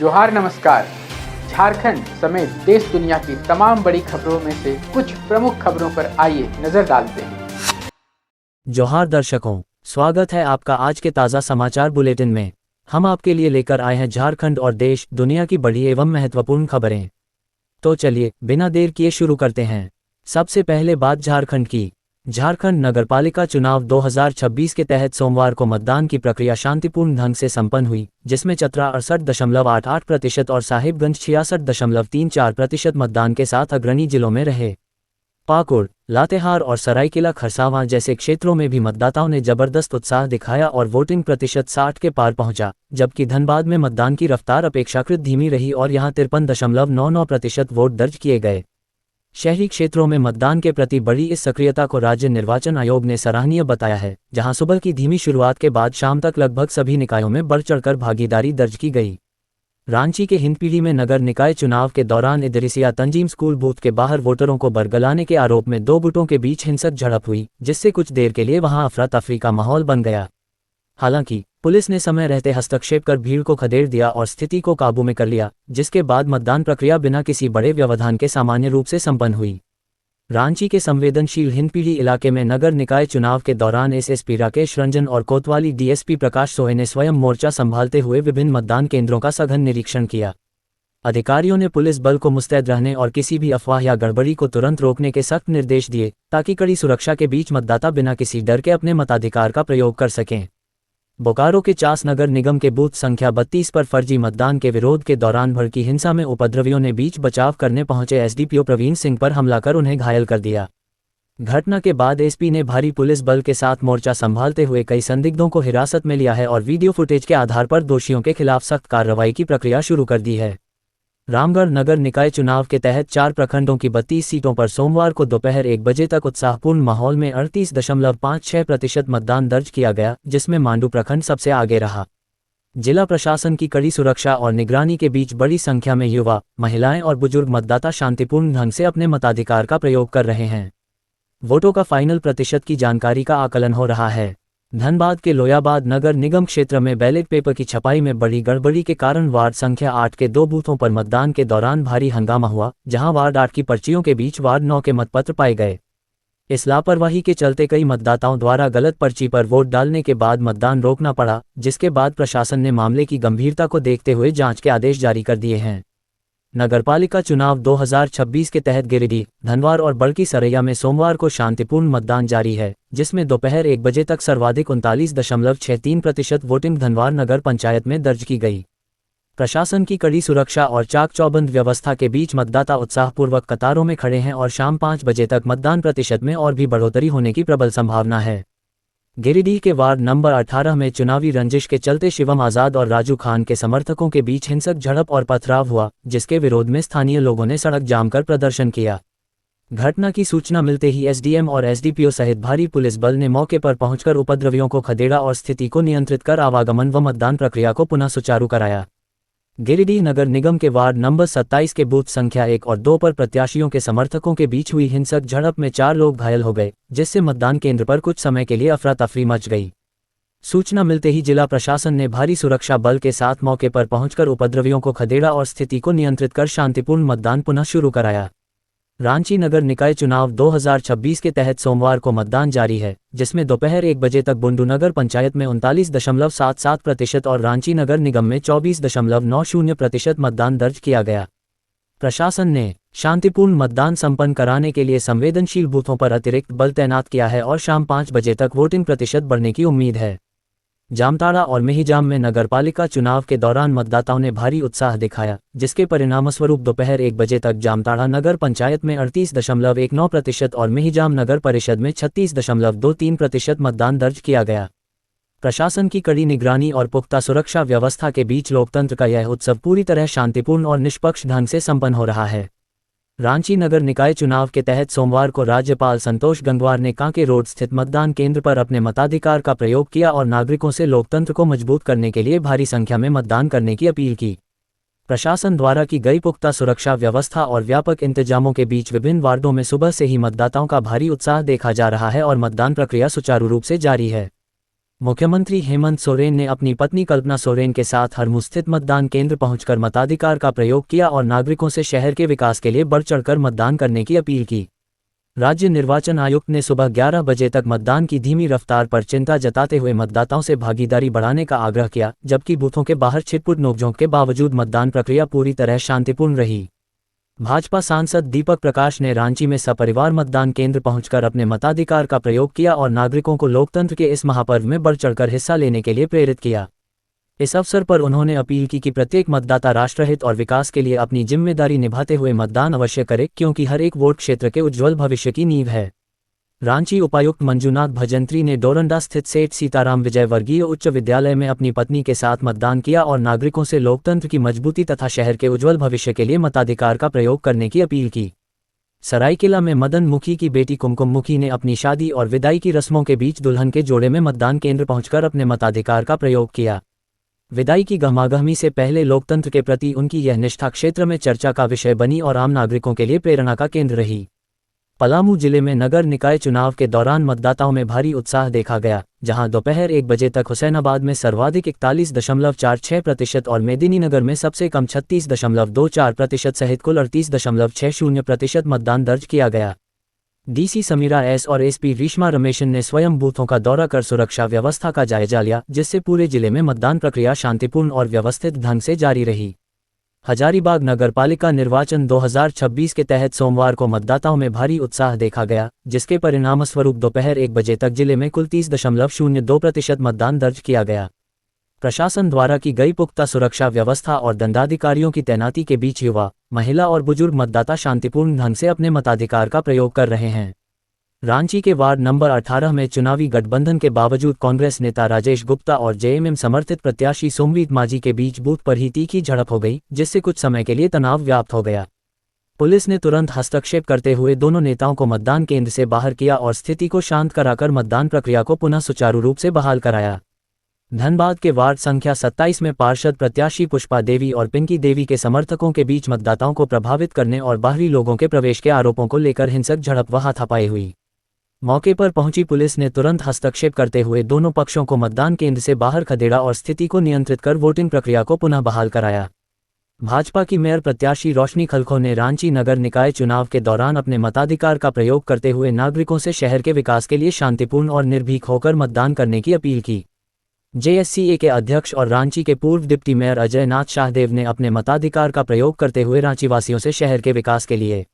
जोहार नमस्कार। झारखंड समेत देश दुनिया की तमाम बड़ी खबरों में से कुछ प्रमुख खबरों पर आइए नजर डालते हैं। जोहार दर्शकों, स्वागत है आपका आज के ताज़ा समाचार बुलेटिन में। हम आपके लिए लेकर आए हैं झारखंड और देश दुनिया की बड़ी एवं महत्वपूर्ण खबरें। तो चलिए बिना देर किए शुरू करते हैं। सबसे पहले बात झारखंड की। झारखंड नगरपालिका चुनाव 2026 के तहत सोमवार को मतदान की प्रक्रिया शांतिपूर्ण ढंग से संपन्न हुई, जिसमें चतरा 68.88% और साहिबगंज 66.34% मतदान के साथ अग्रणी जिलों में रहे। पाकुड़, लातेहार और सरायकेला खरसावां जैसे क्षेत्रों में भी मतदाताओं ने जबरदस्त उत्साह दिखाया और वोटिंग प्रतिशत 60 के पार पहुंचा, जबकि धनबाद में मतदान की रफ्तार अपेक्षाकृत धीमी रही और यहां 53.99% वोट दर्ज किए गए। शहरी क्षेत्रों में मतदान के प्रति बढ़ी इस सक्रियता को राज्य निर्वाचन आयोग ने सराहनीय बताया है, जहां सुबह की धीमी शुरुआत के बाद शाम तक लगभग सभी निकायों में बढ़ चढ़कर भागीदारी दर्ज की गई। रांची के हिंदपीढ़ी में नगर निकाय चुनाव के दौरान इदरिसिया तंजीम स्कूल बूथ के बाहर वोटरों को बरगलाने के आरोप में दो गुटों के बीच हिंसक झड़प हुई, जिससे कुछ देर के लिए वहां अफरा तफरी का माहौल बन गया। हालांकि पुलिस ने समय रहते हस्तक्षेप कर भीड़ को खदेड़ दिया और स्थिति को काबू में कर लिया, जिसके बाद मतदान प्रक्रिया बिना किसी बड़े व्यवधान के सामान्य रूप से संपन्न हुई। रांची के संवेदनशील हिंदपीढ़ी इलाके में नगर निकाय चुनाव के दौरान एसएसपी राकेश रंजन और कोतवाली डीएसपी प्रकाश सोहे ने स्वयं मोर्चा संभालते हुए विभिन्न मतदान केंद्रों का सघन निरीक्षण किया। अधिकारियों ने पुलिस बल को मुस्तैद रहने और किसी भी अफवाह या गड़बड़ी को तुरंत रोकने के सख्त निर्देश दिए, ताकि कड़ी सुरक्षा के बीच मतदाता बिना किसी डर के अपने मताधिकार का प्रयोग कर सकें। बोकारो के चास नगर निगम के बूथ संख्या 32 पर फर्जी मतदान के विरोध के दौरान भड़की हिंसा में उपद्रवियों ने बीच बचाव करने पहुंचे एसडीपीओ प्रवीण सिंह पर हमला कर उन्हें घायल कर दिया। घटना के बाद एसपी ने भारी पुलिस बल के साथ मोर्चा संभालते हुए कई संदिग्धों को हिरासत में लिया है और वीडियो फुटेज के आधार पर दोषियों के खिलाफ सख्त कार्रवाई की प्रक्रिया शुरू कर दी है। रामगढ़ नगर निकाय चुनाव के तहत 4 प्रखंडों की 32 सीटों पर सोमवार को दोपहर 1 बजे तक उत्साहपूर्ण माहौल में 38.56% मतदान दर्ज किया गया, जिसमें मांडू प्रखंड सबसे आगे रहा। जिला प्रशासन की कड़ी सुरक्षा और निगरानी के बीच बड़ी संख्या में युवा, महिलाएं और बुजुर्ग मतदाता शांतिपूर्ण ढंग से अपने मताधिकार का प्रयोग कर रहे हैं। वोटों का फाइनल प्रतिशत की जानकारी का आकलन हो रहा है। धनबाद के लोयाबाद नगर निगम क्षेत्र में बैलेट पेपर की छपाई में बड़ी गड़बड़ी के कारण वार्ड संख्या 8 के 2 बूथों पर मतदान के दौरान भारी हंगामा हुआ, जहां वार्ड 8 की पर्चियों के बीच वार्ड 9 के मतपत्र पाए गए। इस लापरवाही के चलते कई मतदाताओं द्वारा गलत पर्ची पर वोट डालने के बाद मतदान रोकना पड़ा, जिसके बाद प्रशासन ने मामले की गंभीरता को देखते हुए जांच के आदेश जारी कर दिए हैं। नगरपालिका चुनाव 2026 के तहत गिरिडीह, धनवार और बड़की सरैया में सोमवार को शांतिपूर्ण मतदान जारी है, जिसमें दोपहर 1 बजे तक सर्वाधिक 39.63% वोटिंग धनवार नगर पंचायत में दर्ज की गई। प्रशासन की कड़ी सुरक्षा और चाक चौबंद व्यवस्था के बीच मतदाता उत्साहपूर्वक कतारों में खड़े हैं और शाम 5 बजे तक मतदान प्रतिशत में और भी बढ़ोतरी होने की प्रबल संभावना है। गिरिडीह के वार्ड नंबर 18 में चुनावी रंजिश के चलते शिवम आजाद और राजू खान के समर्थकों के बीच हिंसक झड़प और पथराव हुआ, जिसके विरोध में स्थानीय लोगों ने सड़क जाम कर प्रदर्शन किया। घटना की सूचना मिलते ही एसडीएम और एसडीपीओ सहित भारी पुलिस बल ने मौके पर पहुंचकर उपद्रवियों को खदेड़ा और स्थिति को नियंत्रित कर आवागमन व मतदान प्रक्रिया को पुनः सुचारू कराया। गिरिडीह नगर निगम के वार्ड नंबर 27 के बूथ संख्या 1 और 2 पर प्रत्याशियों के समर्थकों के बीच हुई हिंसक झड़प में 4 लोग घायल हो गए, जिससे मतदान केंद्र पर कुछ समय के लिए अफरा तफरी मच गई। सूचना मिलते ही जिला प्रशासन ने भारी सुरक्षा बल के साथ मौके पर पहुंचकर उपद्रवियों को खदेड़ा और स्थिति को नियंत्रित कर शांतिपूर्ण मतदान पुनः शुरू कराया। रांची नगर निकाय चुनाव 2026 के तहत सोमवार को मतदान जारी है, जिसमें दोपहर 1 बजे तक बुंडू नगर पंचायत में 39.77% और रांची नगर निगम में 24.90% मतदान दर्ज किया गया। प्रशासन ने शांतिपूर्ण मतदान संपन्न कराने के लिए संवेदनशील बूथों पर अतिरिक्त बल तैनात किया है और शाम 5 बजे तक वोटिंग प्रतिशत बढ़ने की उम्मीद है। जामताड़ा और मेहिजाम में नगरपालिका चुनाव के दौरान मतदाताओं ने भारी उत्साह दिखाया, जिसके परिणामस्वरूप दोपहर 1 बजे तक जामताड़ा नगर पंचायत में 38.19% और मेहिजाम नगर परिषद में 36.23% मतदान दर्ज किया गया। प्रशासन की कड़ी निगरानी और पुख्ता सुरक्षा व्यवस्था के बीच लोकतंत्र का यह उत्सव पूरी तरह शांतिपूर्ण और निष्पक्ष ढंग से संपन्न हो रहा है। रांची नगर निकाय चुनाव के तहत सोमवार को राज्यपाल संतोष गंगवार ने कांके रोड स्थित मतदान केंद्र पर अपने मताधिकार का प्रयोग किया और नागरिकों से लोकतंत्र को मजबूत करने के लिए भारी संख्या में मतदान करने की अपील की। प्रशासन द्वारा की गई पुख्ता सुरक्षा व्यवस्था और व्यापक इंतजामों के बीच विभिन्न वार्डों में सुबह से ही मतदाताओं का भारी उत्साह देखा जा रहा है और मतदान प्रक्रिया सुचारू रूप से जारी है। मुख्यमंत्री हेमंत सोरेन ने अपनी पत्नी कल्पना सोरेन के साथ हरमू स्थित मतदान केंद्र पहुंचकर मताधिकार का प्रयोग किया और नागरिकों से शहर के विकास के लिए बढ़ चढ़कर मतदान करने की अपील की। राज्य निर्वाचन आयुक्त ने सुबह 11 बजे तक मतदान की धीमी रफ्तार पर चिंता जताते हुए मतदाताओं से भागीदारी बढ़ाने का आग्रह किया, जबकि बूथों के बाहर छिटपुट नोकझोंक के बावजूद मतदान प्रक्रिया पूरी तरह शांतिपूर्ण रही। भाजपा सांसद दीपक प्रकाश ने रांची में सपरिवार मतदान केंद्र पहुंचकर अपने मताधिकार का प्रयोग किया और नागरिकों को लोकतंत्र के इस महापर्व में बढ़ चढ़कर हिस्सा लेने के लिए प्रेरित किया। इस अवसर पर उन्होंने अपील की कि प्रत्येक मतदाता राष्ट्रहित और विकास के लिए अपनी जिम्मेदारी निभाते हुए मतदान अवश्य करे, क्योंकि हर एक वोट क्षेत्र के उज्ज्वल भविष्य की नींव है। रांची उपायुक्त मंजूनाथ भजंत्री ने डोरंडा स्थित सेठ सीताराम विजय वर्गीय उच्च विद्यालय में अपनी पत्नी के साथ मतदान किया और नागरिकों से लोकतंत्र की मजबूती तथा शहर के उज्ज्वल भविष्य के लिए मताधिकार का प्रयोग करने की अपील की। सरायकेला में मदन मुखी की बेटी कुमकुम मुखी ने अपनी शादी और विदाई की रस्मों के बीच दुल्हन के जोड़े में मतदान केंद्र पहुंचकर अपने मताधिकार का प्रयोग किया। विदाई की गहमागहमी से पहले लोकतंत्र के प्रति उनकी यह निष्ठा क्षेत्र में चर्चा का विषय बनी और आम नागरिकों के लिए प्रेरणा का केंद्र रही। पलामू जिले में नगर निकाय चुनाव के दौरान मतदाताओं में भारी उत्साह देखा गया, जहां दोपहर 1 बजे तक हुसैनाबाद में सर्वाधिक 41.46% और मेदिनीनगर में सबसे कम 36.24% सहित कुल 38.60% मतदान दर्ज किया गया। डीसी समीरा एस और एसपी रीश्मा रमेशन ने स्वयं बूथों का दौरा कर सुरक्षा व्यवस्था का जायजा लिया, जिससे पूरे जिले में मतदान प्रक्रिया शांतिपूर्ण और व्यवस्थित ढंग से जारी रही। हजारीबाग नगरपालिका निर्वाचन 2026 के तहत सोमवार को मतदाताओं में भारी उत्साह देखा गया, जिसके परिणामस्वरूप दोपहर 1 बजे तक जिले में कुल 30.02% मतदान दर्ज किया गया। प्रशासन द्वारा की गई पुख्ता सुरक्षा व्यवस्था और दंडाधिकारियों की तैनाती के बीच युवा, महिला और बुजुर्ग मतदाता शांतिपूर्ण ढंग से अपने मताधिकार का प्रयोग कर रहे हैं। रांची के वार्ड नंबर 18 में चुनावी गठबंधन के बावजूद कांग्रेस नेता राजेश गुप्ता और जेएमएम समर्थित प्रत्याशी सोमवीत माझी के बीच बूथ पर ही तीखी झड़प हो गई, जिससे कुछ समय के लिए तनाव व्याप्त हो गया। पुलिस ने तुरंत हस्तक्षेप करते हुए दोनों नेताओं को मतदान केंद्र से बाहर किया और स्थिति को शांत कराकर मतदान प्रक्रिया को पुनः सुचारू रूप से बहाल कराया। धनबाद के वार्ड संख्या 27 में पार्षद प्रत्याशी पुष्पा देवी और पिंकी देवी के समर्थकों के बीच मतदाताओं को प्रभावित करने और बाहरी लोगों के प्रवेश के आरोपों को लेकर हिंसक झड़प व हाथापाई हुई। मौके पर पहुंची पुलिस ने तुरंत हस्तक्षेप करते हुए दोनों पक्षों को मतदान केंद्र से बाहर खदेड़ा और स्थिति को नियंत्रित कर वोटिंग प्रक्रिया को पुनः बहाल कराया। भाजपा की मेयर प्रत्याशी रोशनी खलखो ने रांची नगर निकाय चुनाव के दौरान अपने मताधिकार का प्रयोग करते हुए नागरिकों से शहर के विकास के लिए शांतिपूर्ण और निर्भीक होकर मतदान करने की अपील की। जेएससीए के अध्यक्ष और रांची के पूर्व डिप्टी मेयर अजय नाथ शाहदेव ने अपने मताधिकार का प्रयोग करते हुए रांचीवासियों से शहर के विकास के लिए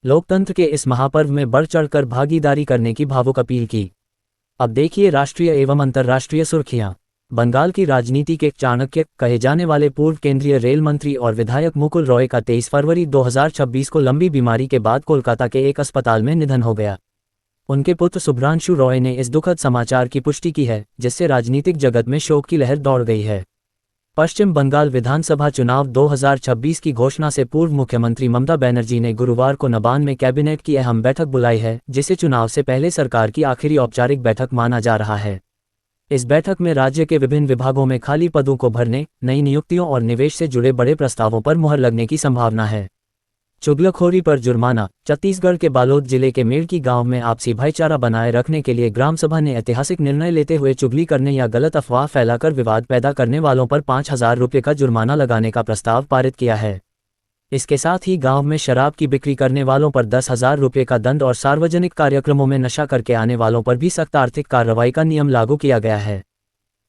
लोकतंत्र के इस महापर्व में बढ़ चढ़कर भागीदारी करने की भावुक अपील की। अब देखिए राष्ट्रीय एवं अंतर्राष्ट्रीय सुर्खियां। बंगाल की राजनीति के चाणक्य कहे जाने वाले पूर्व केंद्रीय रेल मंत्री और विधायक मुकुल रॉय का 23 फरवरी 2026 को लंबी बीमारी के बाद कोलकाता के एक अस्पताल में निधन हो गया। उनके पुत्र शुभ्रांशु रॉय ने इस दुखद समाचार की पुष्टि की है, जिससे राजनीतिक जगत में शोक की लहर दौड़ गई है। पश्चिम बंगाल विधानसभा चुनाव 2026 की घोषणा से पूर्व मुख्यमंत्री ममता बनर्जी ने गुरुवार को नबान में कैबिनेट की अहम बैठक बुलाई है, जिसे चुनाव से पहले सरकार की आखिरी औपचारिक बैठक माना जा रहा है। इस बैठक में राज्य के विभिन्न विभागों में खाली पदों को भरने, नई नियुक्तियों और निवेश से जुड़े बड़े प्रस्तावों पर मुहर लगने की संभावना है। चुगलखोरी पर जुर्माना। छत्तीसगढ़ के बालोद जिले के मेड़की गांव में आपसी भाईचारा बनाए रखने के लिए ग्राम सभा ने ऐतिहासिक निर्णय लेते हुए चुगली करने या गलत अफवाह फैलाकर विवाद पैदा करने वालों पर 5,000 रुपये का जुर्माना लगाने का प्रस्ताव पारित किया है। इसके साथ ही गांव में शराब की बिक्री करने वालों पर 10,000 रुपये का दंड और सार्वजनिक कार्यक्रमों में नशा करके आने वालों पर भी सख्त आर्थिक कार्रवाई का नियम लागू किया गया है।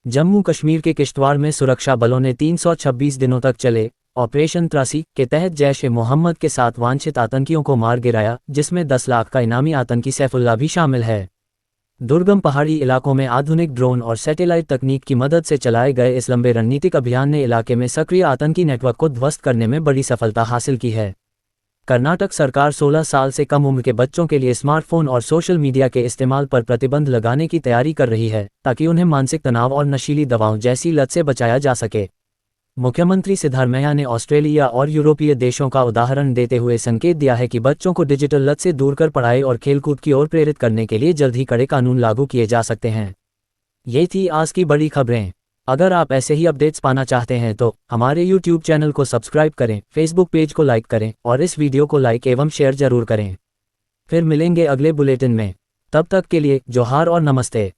जम्मू कश्मीर के किश्तवाड़ में सुरक्षा बलों ने 326 दिनों तक चले ऑपरेशन त्रासी के तहत जैश-ए-मोहम्मद के 7 वांछित आतंकियों को मार गिराया, जिसमें 10 लाख का इनामी आतंकी सैफुल्लाह भी शामिल है। दुर्गम पहाड़ी इलाकों में आधुनिक ड्रोन और सैटेलाइट तकनीक की मदद से चलाए गए इस लंबे रणनीतिक अभियान ने इलाके में सक्रिय आतंकी नेटवर्क को ध्वस्त करने में बड़ी सफलता हासिल की है। कर्नाटक सरकार 16 साल से कम उम्र के बच्चों के लिए स्मार्टफोन और सोशल मीडिया के इस्तेमाल पर प्रतिबंध लगाने की तैयारी कर रही है, ताकि उन्हें मानसिक तनाव और नशीली दवाओं जैसी लत से बचाया जा सके। मुख्यमंत्री सिद्धारमैया ने ऑस्ट्रेलिया और यूरोपीय देशों का उदाहरण देते हुए संकेत दिया है कि बच्चों को डिजिटल लत से दूर कर पढ़ाई और खेलकूद की ओर प्रेरित करने के लिए जल्द ही कड़े कानून लागू किए जा सकते हैं। ये थी आज की बड़ी खबरें। अगर आप ऐसे ही अपडेट्स पाना चाहते हैं तो हमारे YouTube चैनल को सब्सक्राइब करें, Facebook पेज को लाइक करें और इस वीडियो को लाइक एवं शेयर जरूर करें। फिर मिलेंगे अगले बुलेटिन में। तब तक के लिए जोहार और नमस्ते।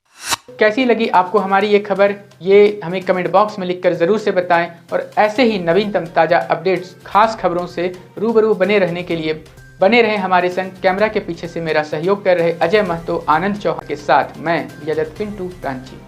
कैसी लगी आपको हमारी ये खबर, ये हमें कमेंट बॉक्स में लिखकर ज़रूर से बताएं। और ऐसे ही नवीनतम ताज़ा अपडेट्स, खास खबरों से रूबरू बने रहने के लिए बने रहें हमारे संग। कैमरा के पीछे से मेरा सहयोग कर रहे अजय महतो, आनंद चौहान के साथ मैं यजत पिंटू रांची।